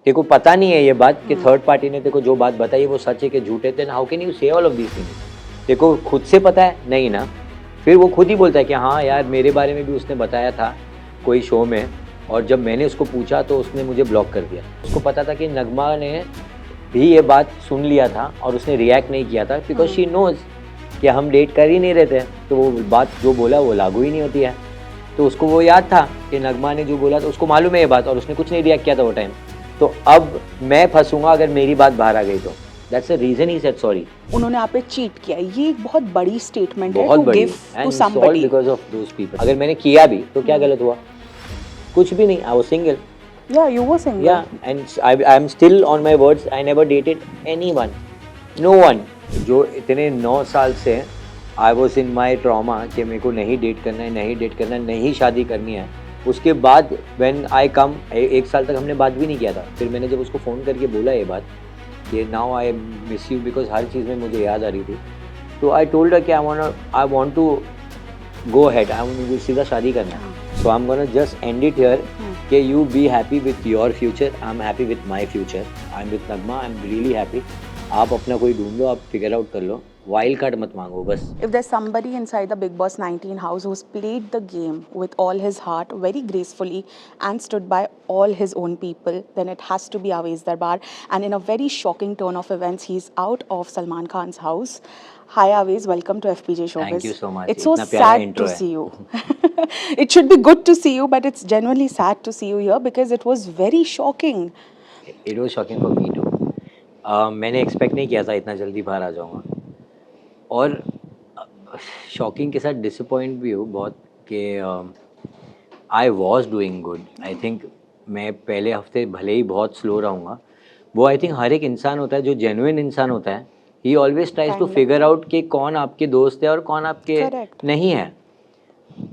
तेरे को पता नहीं है ये बात कि थर्ड पार्टी ने तेरे को जो बात बताई वो सच है कि झूठ है, देन हाउ कैन यू से ऑल ऑफ दीस थिंग्स? तेरे को खुद से पता है नहीं ना? फिर वो खुद ही बोलता है कि हाँ यार मेरे बारे में भी उसने बताया था कोई शो में, और जब मैंने उसको पूछा तो उसने मुझे ब्लॉक कर दिया। उसको पता था कि नगमा ने भी ये बात सुन लिया था और उसने रिएक्ट नहीं किया था बिकॉज शी नोज कि हम डेट कर ही नहीं रहे थे, तो वो बात जो बोला वो लागू ही नहीं होती है। तो उसको वो याद था कि नगमा ने जो बोला था उसको मालूम है ये बात, और उसने कुछ नहीं रिएक्ट किया था वो टाइम। तो अब मैं फंसूंगा अगर मेरी बात बाहर आ गई तो that's the reason he said sorry. उन्होंने आप पे चीट किया, ये एक बहुत बड़ी स्टेटमेंट है बहुत टू बड़ी, give to and somebody because of those people. अगर मैंने किया भी तो क्या गलत हुआ? कुछ भी नहीं, आई वाज सिंगल। या you were single. Yeah, and I am still on my words. I never dated anyone, no one. जो इतने 9 साल से I was in my trauma कि मेरे को नहीं डेट करना है, नहीं डेट करना है, नहीं शादी करनी है। उसके बाद when I come, एक साल तक हमने बात भी नहीं किया था। फिर मैंने जब उसको फ़ोन करके बोला ये बात कि now I miss you because हर चीज़ में मुझे याद आ रही थी, तो I told her कि I want to go ahead, I want to सीधा शादी करना है। So I'm gonna just end it here. कि you be happy with your future, I'm happy with my future, I'm with Nagma, I'm really happy. आप अपना कोई ढूंढ लो, आप फिगर आउट कर लो, वाइल्ड कार्ड मत मांगो बस। If there's somebody inside the Big Boss 19 house who's played the game with all his heart, very gracefully, and stood by all his own people, then it has to be Aves Darbar. And in a very shocking turn of events, he's out of Salman Khan's house. Hi Aves, welcome to FPJ Showbiz. Thank you so much. It's so इतना प्यारा sad intro to है। see you. It should be good to see you, but it's genuinely sad to see you here because it was very shocking. It was shocking for me too. मैंने expect नहीं किया था इतना जल्दी बाहर आ जाऊँगा, और शॉकिंग के साथ डिसअपॉइंट भी हूँ बहुत कि I was doing good. I think मैं पहले हफ्ते भले ही बहुत स्लो रहूँगा, वो आई थिंक हर एक इंसान होता है जो जेन्युइन इंसान होता है, he always tries to figure out कि कौन आपके दोस्त है और कौन आपके Correct. नहीं है।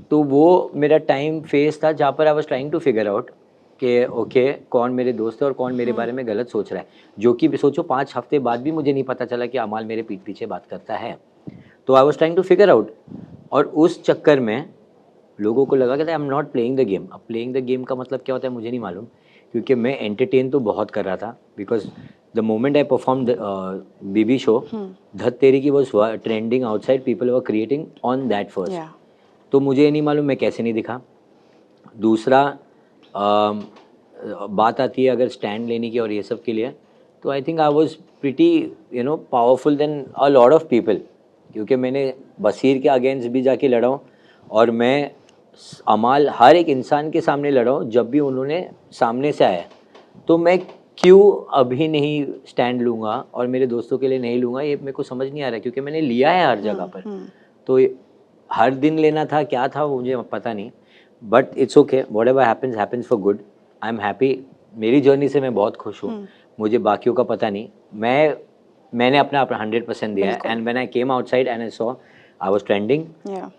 तो वो मेरा टाइम फेज था जहाँ पर I was trying to figure out कि ओके कौन मेरे दोस्त है और कौन मेरे बारे में गलत सोच रहा है, जो कि सोचो 5 हफ्ते बाद भी मुझे नहीं पता चला कि अमाल मेरे पीठ पीछे बात करता है। तो I was trying to figure out, और उस चक्कर में लोगों को लगा कि I am not playing the game. अब प्लेइंग द गेम का मतलब क्या होता है मुझे नहीं मालूम, क्योंकि मैं एंटरटेन तो बहुत कर रहा था because the moment I perform BB show, धत तेरी की was trending outside, people were creating on that first. Yeah. तो मुझे नहीं मालूम मैं कैसे नहीं दिखा। दूसरा बात आती है अगर स्टैंड लेने की और ये सब के लिए, तो I think I was pretty powerful than a lot of people, क्योंकि मैंने बसीर के अगेंस्ट भी जाके लड़ा हूँ, और मैं अमाल हर एक इंसान के सामने लड़ा हूँ जब भी उन्होंने सामने से आया। तो मैं क्यों अभी नहीं स्टैंड लूँगा और मेरे दोस्तों के लिए नहीं लूँगा, ये मेरे को समझ नहीं आ रहा, क्योंकि मैंने लिया है हर जगह पर। तो हर दिन लेना था क्या था वो मुझे पता नहीं, but it's okay, what ever happens happens for good. I am happy, मेरी जर्नी से मैं बहुत खुश हूँ। मुझे बाकियों का पता नहीं, मैंने अपना 100% दिया है। And when I came outside and I saw I was trending,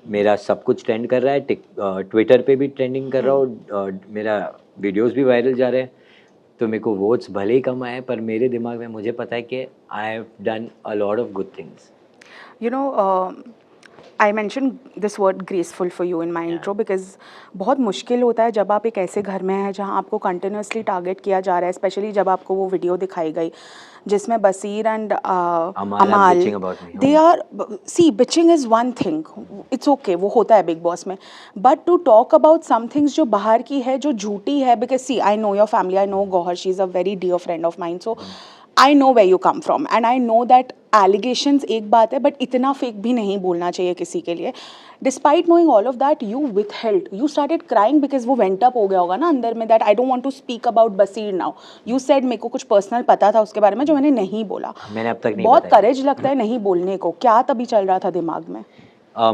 मेरा सब कुछ ट्रेंड कर रहा है, ट्विटर पे भी ट्रेंडिंग कर रहा हूँ, मेरा वीडियोस भी वायरल जा रहे हैं, तो मेरे को वोट्स भले ही कम आए पर मेरे दिमाग में मुझे पता है कि I have done a lot of good things. You know, I mentioned this word graceful for you in my intro because बहुत मुश्किल होता है जब आप एक ऐसे घर में हैं जहाँ आपको कंटिन्यूसली टारगेट किया जा रहा है, स्पेशली जब आपको वो वीडियो दिखाई गई जिसमें Baseer and Amaal they are see bitching is one thing, it's okay, वो होता है बिग बॉस में, but to talk about some things जो बाहर की है जो झूठी है, because see I know your family, I know Gauahar, she is a very dear friend of mine, so I know where you come from and I know that allegations एक बात है बट इतना फेक भी नहीं बोलना चाहिए किसी के लिए। Despite knowing all of that you withheld, you started crying because वो वेंट अप हो गया होगा ना अंदर में that I don't want to speak about Baseer now. You said मेरे को कुछ पर्सनल पता था उसके बारे में जो मैंने नहीं बोला। मैंने अब तक नहीं बहुत बताया। करेज लगता है नहीं बोलने को, क्या तभी चल रहा था दिमाग में?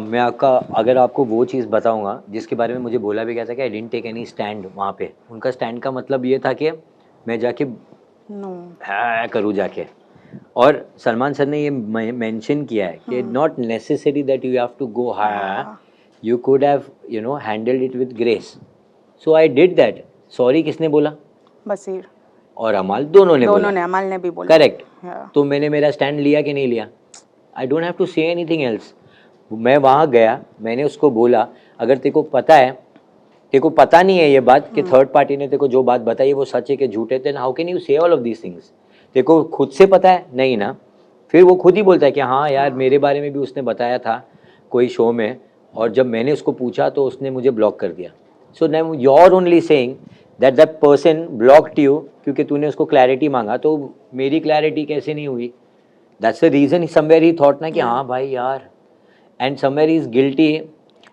मैं अगर आपको वो चीज़ बताऊंगा जिसके बारे में मुझे बोला भी गया था कि I didn't take any stand वहाँ पे, उनका स्टैंड का मतलब ये था कि मैं जाके करूँ जाके, और सलमान सर ने ये मेंशन किया है कि not necessary that you have to go high, you could have handled it with grace, so I did that. Sorry किसने बोला? बसीर और अमाल, दोनों ने अमाल ने भी बोला। करेक्ट। तो मैंने मेरा स्टैंड लिया कि नहीं लिया? I don't have to say anything else. मैं वहाँ गया, मैंने उसको बोला अगर तेरे को पता है तेरे को पता नहीं है ये बात कि थर्ड पार्टी ने तेरे को जो बात बताई वो सच है कि झूठ है, देन हाउ कैन यू से ऑल ऑफ दीज थिंग्स? तेरे को खुद से पता है नहीं ना? फिर वो खुद ही बोलता है कि हाँ यार मेरे बारे में भी उसने बताया था कोई शो में, और जब मैंने उसको पूछा तो उसने मुझे ब्लॉक कर दिया. So now you are only saying that that person blocked you क्योंकि तूने उसको क्लैरिटी मांगा, तो मेरी क्लैरिटी कैसे नहीं हुई? That's the reason somewhere he thought ना कि हाँ भाई यार, and somewhere he is guilty.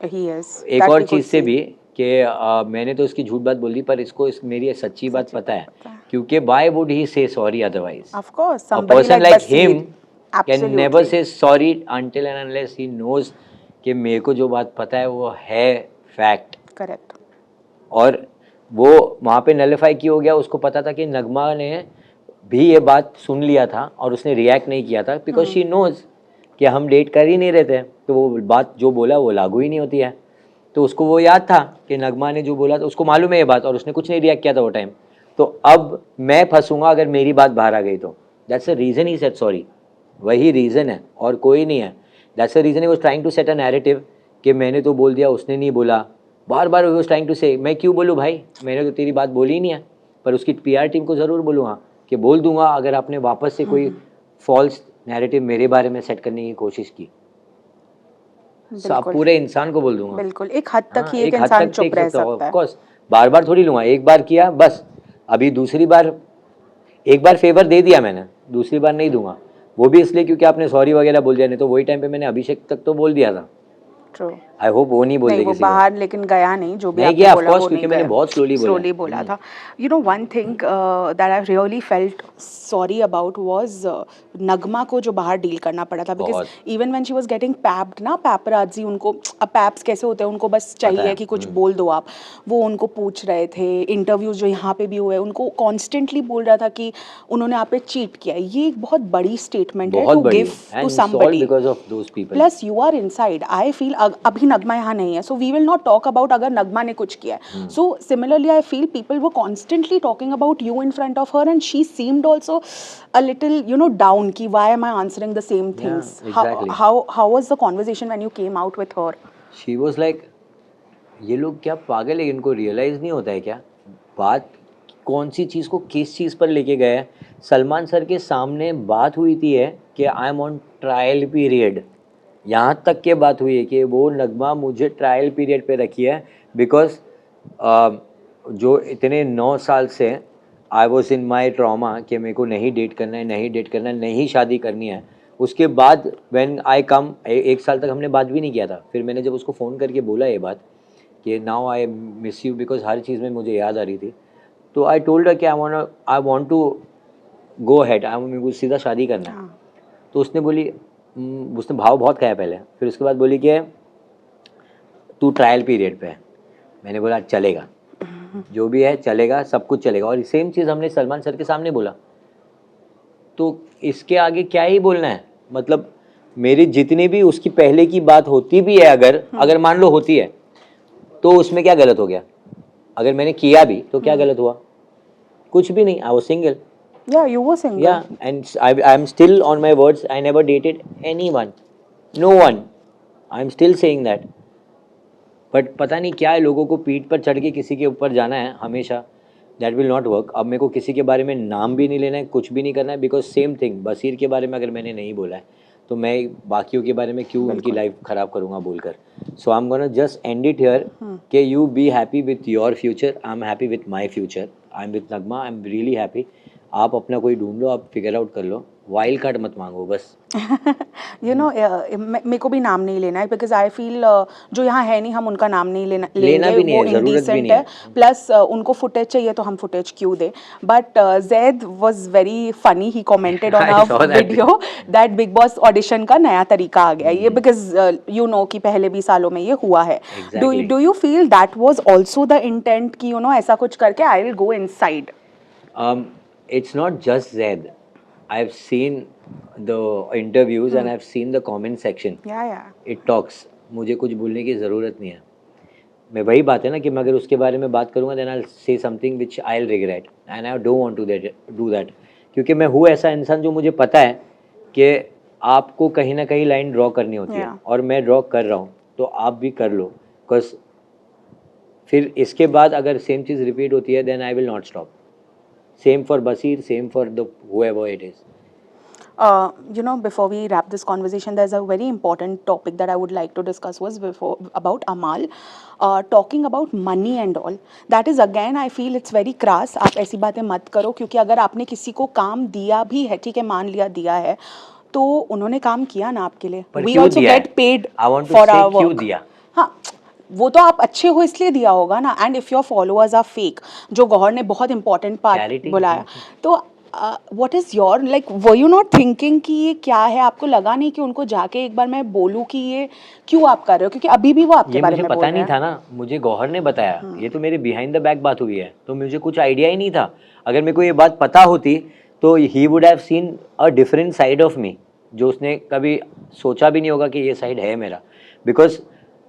He is. एक That और we could चीज़ से see. भी कि मैंने तो उसकी झूठ बात बोली पर इसको मेरी सच्ची बात पता है, पता है. क्योंकि why would he say sorry otherwise? Of course, A somebody person like like Baseer. him can never Absolutely. say sorry until and unless he knows कि मेरे को जो बात पता है वो है फैक्ट. Correct. और वो वहाँ पे नलिफाई क्यों हो गया? उसको पता था कि नगमा ने भी ये बात सुन लिया था और उसने रिएक्ट नहीं किया था बिकॉज शी नोज कि हम डेट कर ही नहीं रहे थे, तो वो बात जो बोला वो लागू ही नहीं होती है. तो उसको वो याद था कि नगमा ने जो बोला था, उसको मालूम है ये बात, और उसने कुछ नहीं रिएक्ट किया था वो टाइम. तो अब मैं फंसूंगा अगर मेरी बात बाहर आ गई तो. That's the reason he said sorry. वही रीज़न है और कोई नहीं है. That's the reason he was trying to set a narrative कि मैंने तो बोल दिया उसने नहीं बोला. बार बार वाज ट्राइंग टू से मैं क्यों बोलूँ भाई, मैंने तो तेरी बात बोली ही नहीं है. पर उसकी पीआर टीम को ज़रूर बोलूँगा कि बोल दूंगा अगर आपने वापस से कोई फॉल्स नैरेटिव मेरे बारे में सेट करने की कोशिश की. सब बिल्कुल. पूरे इंसान को बोल दूंगा. बिल्कुल. एक हद तक हाँ, ही एक हद इंसान तक चुप टेक रह सकता हूँ सकता है. ऑफकोर्स. बार बार थोड़ी लूँगा, एक बार किया बस. अभी दूसरी बार, एक बार फेवर दे दिया मैंने, दूसरी बार नहीं दूंगा. वो भी इसलिए क्योंकि आपने सॉरी वगैरह बोल दिया, नहीं तो वही टाइम पे मैंने अभिषेक तक तो बोल दिया था. True. आई होप वो नहीं बोल नहीं दे वो किसी को. बाहर लेकिन गया नहीं, जो भी नहीं आपने गया बोला ऑफकोर्स, वो क्योंकि नहीं मैंने गया. बहुत स्लोली बोला. स्लोली बोला था. You know one thing that I really felt sorry about was Nagma को जो बाहर डील करना पड़ा था, बिकॉज बहुत. Even when she was getting papped ना, पैपराजी उनको, अब पैप्स कैसे होते हैं, उनको बस पता चाहिए है. कि कुछ बोल दो आप. वो उनको पूछ रहे थे, इंटरव्यूज जो यहाँ पे भी हुए उनको कॉन्स्टेंटली बोल रहा था कि उन्होंने आप पे चीट किया. ये एक बहुत बड़ी स्टेटमेंट है बहुत टू बड़ी गिव है. To and it's all somebody. Because of those people. Plus you are inside. I feel अभी नगमा यहाँ नहीं है, so we will not talk about अगर नगमा ने कुछ किया है. So similarly I feel people were constantly talking about you in front of her, and she seemed also a little, you know, down ki why am I answering the same things. exactly. How was the conversation when you came out with her? She was like ये लोग क्या पागल है, इनको realise नहीं होता है क्या बात कौन सी चीज़ को किस चीज़ पर लेके गए हैं. सलमान सर के सामने बात हुई थी है कि I M on trial period. यहाँ तक के बात हुई है कि वो नगमा मुझे ट्रायल पीरियड पे रखी है बिकॉज जो इतने 9 साल से I was in my trauma कि मेरे को नहीं डेट करना है, नहीं डेट करना है, नहीं शादी करनी है. उसके बाद व्हेन आई कम, 1 साल तक हमने बात भी नहीं किया था. फिर मैंने जब उसको फ़ोन करके बोला ये बात कि now I miss you, because हर चीज़ में मुझे याद आ रही थी. तो आई टोल्ड हर कि I want to go ahead, मेरे को सीधा शादी करना है. तो उसने बोली उसने भाव बहुत खाया पहले. फिर उसके बाद बोली कि तू ट्रायल पीरियड पे है. मैंने बोला चलेगा, जो भी है चलेगा, सब कुछ चलेगा. और सेम चीज़ हमने सलमान सर के सामने बोला. तो इसके आगे क्या ही बोलना है. मतलब मेरी जितनी भी उसकी पहले की बात होती भी है, अगर मान लो होती है, तो उसमें क्या गलत हो गया? अगर मैंने किया भी तो क्या गलत हुआ? कुछ भी नहीं. I was single. Yeah, you were single. Yeah, and I'm still on my words. I never dated anyone, no one. I'm still saying that. But पता नहीं क्या है, लोगों को पीठ पर चढ़ के किसी के ऊपर जाना है हमेशा. That will not work. अब मेरे को किसी के बारे में नाम भी नहीं लेना है, कुछ भी नहीं करना है, बिकॉज सेम थिंग बसीर के बारे में अगर मैंने नहीं बोला है तो मैं बाकियों के बारे में क्यों उनकी लाइफ ख़राब करूँगा बोलकर. So I am gonna just end it here कि you be happy with your future. I am happy with my future. I am with Nagma. I am really happy. आप अपना कोई ढूंढ लो, आप फिगर आउट कर लो. वाइल्ड कार्ड मत मांगो बस. यू नो मेरे को भी नाम नहीं लेना है, बिकॉज आई फील जो यहाँ है नहीं, हम उनका नाम नहीं लेना लेंगे, भी नहीं वो है, ज़रूरत भी इनडिसेंट नहीं है. है. प्लस उनको फुटेज चाहिए तो हम फुटेज क्यों दे. But Zaid was very funny. He commented on I saw a that. Video that Bigg Boss audition का नया तरीका आ गया ये, बिकॉज यू नो कि पहले भी सालों में ये हुआ है. Exactly. Do you feel that was also the intent कि यू नो ऐसा कुछ करके I will go inside? It's not just Zaid. I've seen the interviews and I've seen the comment section. या It talks. मुझे कुछ बोलने की ज़रूरत नहीं है. मैं वही बात है ना कि मैं अगर उसके बारे में बात करूँगा then I'll say something which I'll regret and I don't want to do that. क्योंकि मैं हूँ ऐसा इंसान जो मुझे पता है कि आपको कहीं ना कहीं लाइन ड्रॉ करनी होती है, और मैं ड्रॉ कर रहा हूँ, तो आप भी कर लो. बिकॉज फिर इसके बाद अगर सेम चीज़ रिपीट होती है then I will not stop. Same for Baseer, same for the whoever it is. You know, before we wrap this conversation, there's a very important topic that I would like to discuss was before about Amal, talking about money and all. That is again, I feel it's very crass. आप ऐसी बातें मत करो क्योंकि अगर आपने किसी को काम दिया भी है, ठीक है, मान लिया दिया है, तो उन्होंने काम किया ना आपके लिए. पर We क्यों also दिया है? get paid I want to for say our क्यों work. दिया? हाँ, वो तो आप अच्छे हो इसलिए दिया होगा ना. And if your followers are fake, जो गौहर ने बहुत इंपॉर्टेंट पार्ट Charity. बुलाया, तो what is your like, were you not thinking कि ये क्या है? आपको लगा नहीं कि उनको जाके एक बार मैं बोलूं कि ये क्यों आप कर रहे हो? क्योंकि अभी भी वो आपके ये बारे मुझे में बोल पता रहे नहीं हैं. था ना, मुझे गौहर ने बताया. ये तो मेरे बिहाइंड द बैक बात हुई है, तो मुझे कुछ आइडिया ही नहीं था. अगर मेरे को ये बात पता होती तो he would have seen a different side of me, जो उसने कभी सोचा भी नहीं होगा कि ये साइड है मेरा. बिकॉज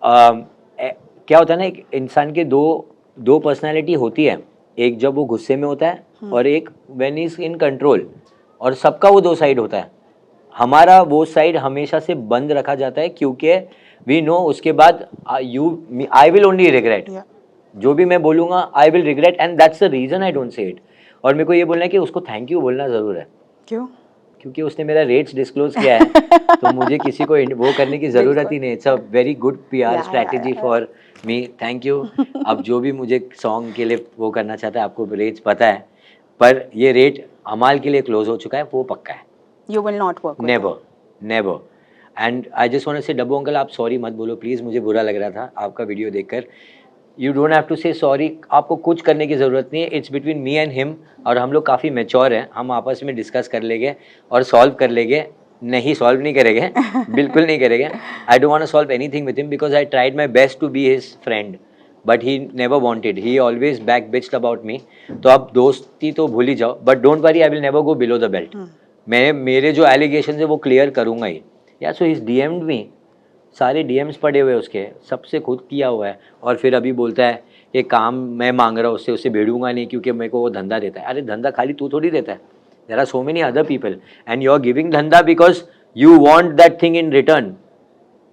क्या होता है ना, एक इंसान के दो पर्सनैलिटी होती है. एक जब वो गुस्से में होता है और एक व्हेन इज इन कंट्रोल. और सबका वो दो साइड होता है. हमारा वो साइड हमेशा से बंद रखा जाता है क्योंकि वी नो उसके बाद I will only regret. Yeah. जो भी मैं बोलूँगा I will regret and that's the reason I don't say it. और मेरे को ये बोलना है कि उसको थैंक यू बोलना ज़रूर है क्यों? क्योंकि उसने मेरा रेट्स डिस्क्लोज किया है. तो मुझे किसी को वो करने की ज़रूरत ही नहीं. It's a very good PR Yeah, strategy yeah. For me. Thank you. अब जो भी मुझे सॉन्ग के लिए वो करना चाहता है, आपको रेट्स पता है, पर ये रेट अमाल के लिए क्लोज हो चुका है, वो पक्का है. You will not work with never never. And I just want to say Dabboo uncle, आप सॉरी मत बोलो प्लीज़. मुझे बुरा लग रहा था आपका वीडियो देखकर. यू डोंट हैव टू से सॉरी. आपको कुछ करने की ज़रूरत नहीं है. It's between me and him. और हम लोग काफ़ी मेच्योर हैं, हम आपस में डिस्कस कर लेंगे और सॉल्व कर लेंगे. नहीं, सॉल्व नहीं करेंगे. बिल्कुल नहीं करेंगे. I don't want to solve anything with him because I tried my best to be his friend, but he never wanted. He always back bitched about me. तो आप दोस्ती तो भूल ही जाओ, but don't worry, I will never go below the belt. मैं मेरे जो एलिगेशन है वो क्लियर करूँगा ही. या सो इज DM'd मी. सारे DMs पड़े हुए उसके, सबसे खुद किया हुआ है. और फिर अभी बोलता है ये काम मैं मांग रहा हूँ उससे भिड़ूंगा नहीं क्योंकि मेरे को वो धंधा देता है. अरे धंधा खाली तू थोड़ी देता है. There are so many other people and you are giving धंधा because you want that thing in return.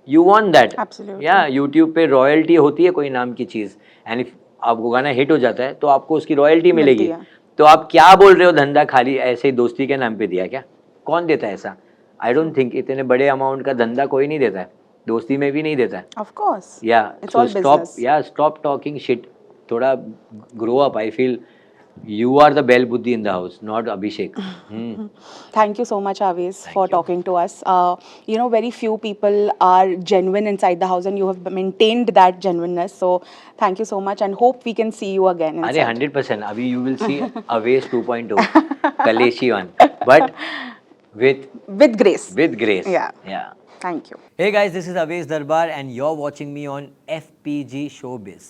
You want that. Absolutely. या यूट्यूब पे रॉयल्टी होती है कोई नाम की चीज़. एंड इफ आपको गाना हिट हो जाता है तो आपको उसकी रॉयल्टी मिलेगी. है. तो आप क्या बोल रहे हो, धंधा खाली ऐसे ही दोस्ती के नाम पे दिया क्या? कौन देता है ऐसा? आई डोंट थिंक इतने बड़े अमाउंट का धंधा कोई नहीं देता है. दोस्ती में भी नहीं देता है. Of course. Yeah, It's so all business. stop talking shit. थोड़ा grow up. I feel you are the bell buddhi in the house, not Abhishek. Thank you so much, Aves, for you. talking to us. You know, very few people are genuine inside the house, and you have maintained that genuineness. So, thank you so much, and hope we can see you again. अरे Inside. 100%. अभी you will see Aves 2.2, Kaleshi 1, but With grace. with grace. Yeah. Yeah. Thank you. Hey guys, this is Aves Darbar, and you're watching me on FPG Showbiz.